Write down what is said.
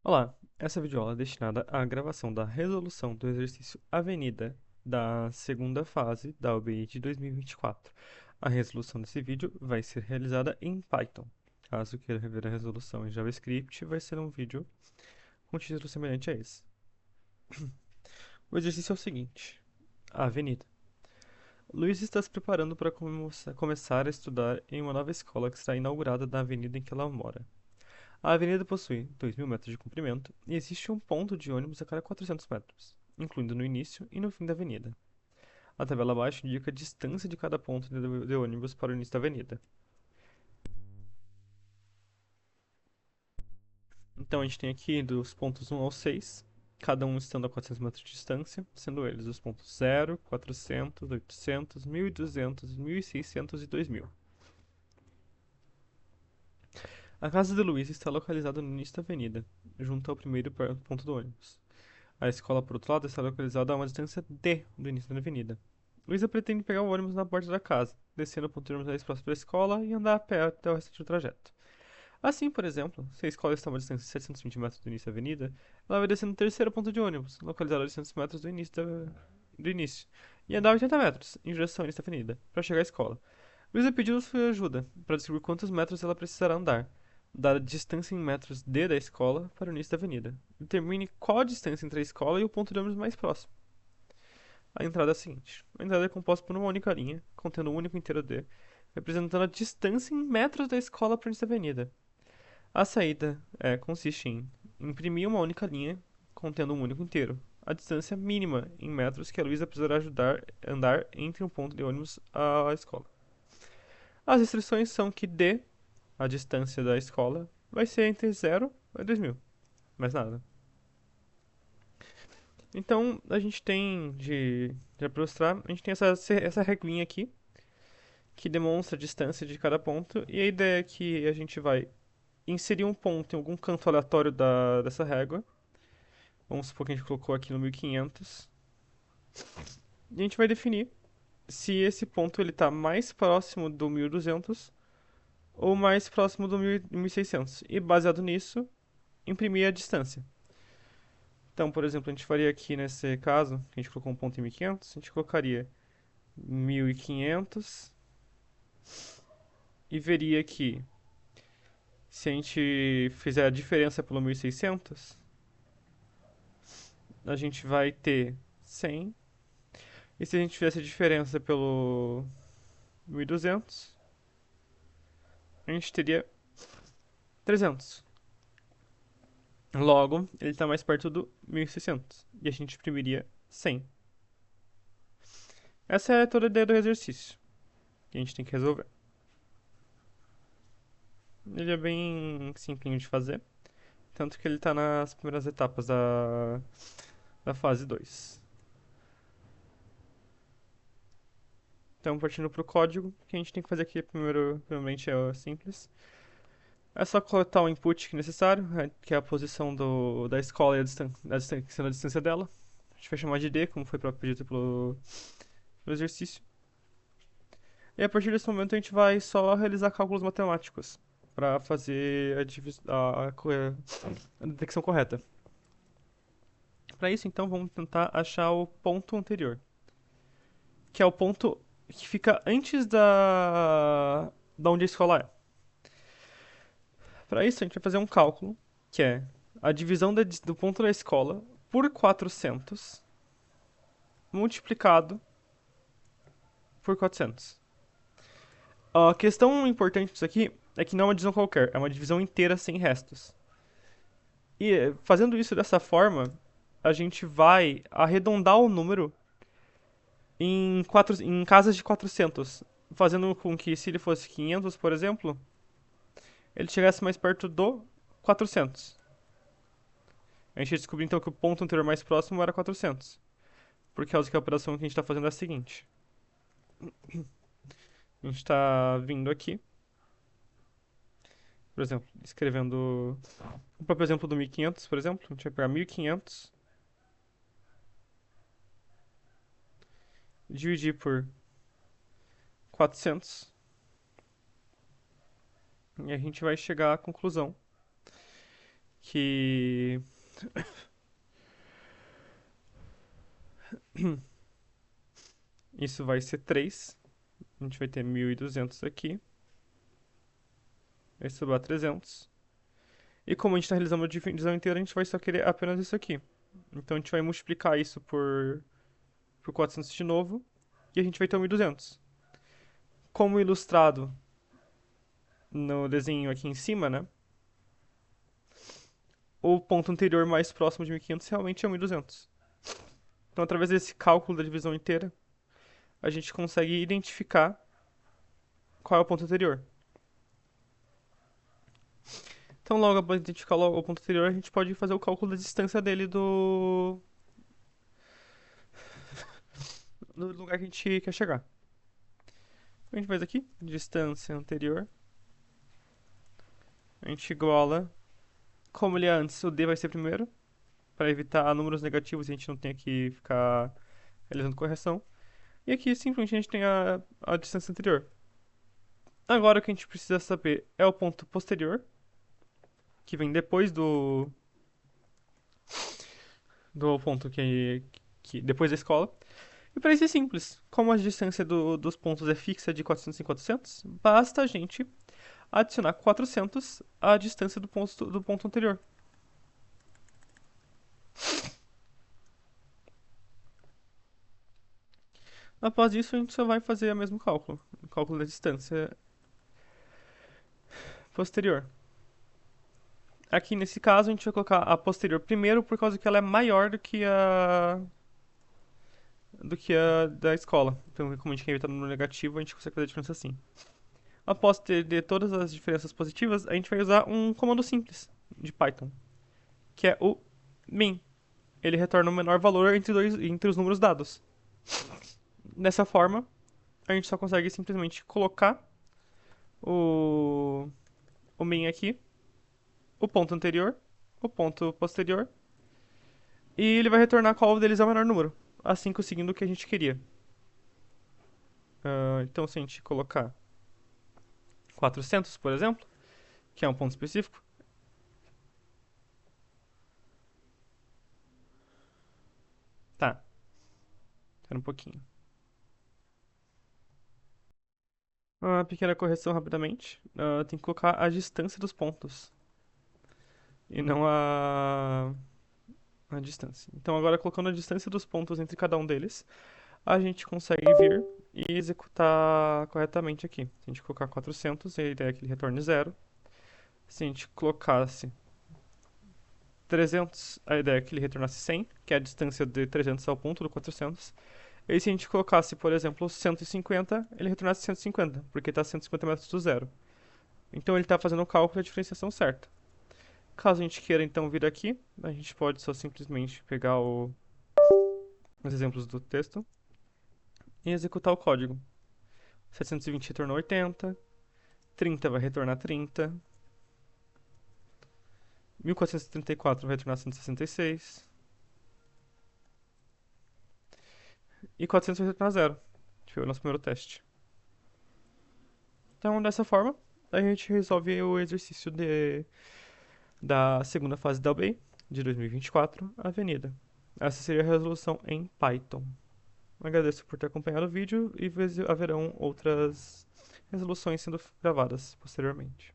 Olá, essa videoaula é destinada à gravação da resolução do exercício Avenida da segunda fase da UBI de 2024. A resolução desse vídeo vai ser realizada em Python. Caso queira rever a resolução em JavaScript, vai ser um vídeo com título semelhante a esse. O exercício é o seguinte: a Avenida. Luiz está se preparando para começar a estudar em uma nova escola que será inaugurada na avenida em que ela mora. A avenida possui 2.000 metros de comprimento e existe um ponto de ônibus a cada 400 metros, incluindo no início e no fim da avenida. A tabela abaixo indica a distância de cada ponto de ônibus para o início da avenida. Então a gente tem aqui dos pontos 1 ao 6, cada um estando a 400 metros de distância, sendo eles os pontos 0, 400, 800, 1.200, 1.600 e 2.000. A casa de Luiz está localizada no início da avenida, junto ao primeiro ponto do ônibus. A escola, por outro lado, está localizada a uma distância D do início da avenida. Luísa pretende pegar o ônibus na porta da casa, descer no ponto de ônibus mais próximo da escola e andar a pé até o restante do trajeto. Assim, por exemplo, se a escola está a uma distância de 720 metros do início da avenida, ela vai descer no terceiro ponto de ônibus, localizado a 800 metros do início, e andar 80 metros em direção ao início da avenida, para chegar à escola. Luísa pediu sua ajuda para descobrir quantos metros ela precisará andar, dada a distância em metros D da escola para o início da avenida. Determine qual a distância entre a escola e o ponto de ônibus mais próximo. A entrada é a seguinte: a entrada é composta por uma única linha, contendo um único inteiro D, representando a distância em metros da escola para o início da avenida. A saída consiste em imprimir uma única linha, contendo um único inteiro, a distância mínima em metros que a Luísa precisará andar entre um ponto de ônibus à escola. As restrições são que D, a distância da escola, vai ser entre 0 e 2.000, mais nada. Então, a gente tem de ilustrar, a gente tem essa regrinha aqui, que demonstra a distância de cada ponto, e a ideia é que a gente vai inserir um ponto em algum canto aleatório dessa régua. Vamos supor que a gente colocou aqui no 1500. E a gente vai definir se esse ponto ele está mais próximo do 1200 ou mais próximo do 1600. E baseado nisso, imprimir a distância. Então, por exemplo, a gente faria aqui nesse caso, que a gente colocou um ponto em 1500, a gente colocaria 1500 e veria que se a gente fizer a diferença pelo 1600, a gente vai ter 100. E se a gente fizesse a diferença pelo 1200, a gente teria 300. Logo, ele está mais perto do 1600 e a gente imprimiria 100. Essa é toda a ideia do exercício que a gente tem que resolver. Ele é bem simples de fazer, tanto que ele está nas primeiras etapas da fase 2. Então, partindo para o código, o que a gente tem que fazer aqui primeiramente é simples. É só coletar o input necessário, que é a posição da escola e a distância dela. A gente vai chamar de D, como foi pedido pelo exercício. E a partir desse momento a gente vai só realizar cálculos matemáticos para fazer a detecção correta. Para isso, então, vamos tentar achar o ponto anterior, que é o ponto que fica antes da onde a escola é. Para isso, a gente vai fazer um cálculo, que é a divisão do ponto da escola por 400 multiplicado por 400. A questão importante disso aqui é que não é uma divisão qualquer, é uma divisão inteira sem restos. E fazendo isso dessa forma, a gente vai arredondar o número em casas de 400, fazendo com que se ele fosse 500, por exemplo, ele chegasse mais perto do 400. A gente descobriu então que o ponto anterior mais próximo era 400, por causa que a operação que a gente está fazendo é a seguinte. A gente está vindo aqui, por exemplo, escrevendo o próprio exemplo do 1500, por exemplo. A gente vai pegar 1500, dividir por 400, e a gente vai chegar à conclusão que isso vai ser 3. A gente vai ter 1.200 aqui. Vai sobrar 300. E como a gente está realizando uma divisão inteira, a gente vai só querer apenas isso aqui. Então a gente vai multiplicar isso por 400 de novo. E a gente vai ter 1.200. Como ilustrado no desenho aqui em cima, né? O ponto anterior mais próximo de 1.500 realmente é 1.200. Então, através desse cálculo da divisão inteira, a gente consegue identificar qual é o ponto anterior. Então, logo após identificar o ponto anterior, a gente pode fazer o cálculo da distância dele do lugar que a gente quer chegar. A gente faz aqui, distância anterior. A gente iguala, como ele é antes, o d vai ser primeiro, para evitar números negativos e a gente não tenha que ficar realizando correção. E aqui simplesmente a gente tem a distância anterior. Agora o que a gente precisa saber é o ponto posterior, que vem depois do ponto que depois da escola. E para isso é simples. Como a distância dos pontos é fixa de 400 em 400, basta a gente adicionar 400 à distância do ponto anterior. Após isso, a gente só vai fazer o mesmo cálculo. O cálculo da distância posterior. Aqui nesse caso, a gente vai colocar a posterior primeiro, por causa que ela é maior do que a da escola. Então, como a gente quer evitar número negativo, a gente consegue fazer a diferença assim. Após ter todas as diferenças positivas, a gente vai usar um comando simples de Python, que é o min. Ele retorna o menor valor entre os números dados. Dessa forma, a gente só consegue simplesmente colocar o min aqui, o ponto anterior, o ponto posterior, e ele vai retornar qual deles é o menor número, assim conseguindo o que a gente queria. Então, se a gente colocar 400, por exemplo, que é um ponto específico, tá, espera um pouquinho. Uma pequena correção rapidamente. Tem que colocar a distância dos pontos. E não a distância. Então, agora colocando a distância dos pontos entre cada um deles, a gente consegue vir e executar corretamente aqui. Se a gente colocar 400, a ideia é que ele retorne 0. Se a gente colocasse 300, a ideia é que ele retornasse 100, que é a distância de 300 ao ponto do 400. E se a gente colocasse, por exemplo, 150, ele retornasse 150, porque está a 150 metros do zero. Então ele está fazendo o cálculo da diferenciação certa. Caso a gente queira então vir aqui, a gente pode só simplesmente pegar os exemplos do texto e executar o código. 720 retornou 80, 30 vai retornar 30, 1434 vai retornar 166 e 400 vai retornar 0. Foi o nosso primeiro teste. Então, dessa forma, a gente resolve o exercício da segunda fase da UBI de 2024, Avenida. Essa seria a resolução em Python. Agradeço por ter acompanhado o vídeo e haverão outras resoluções sendo gravadas posteriormente.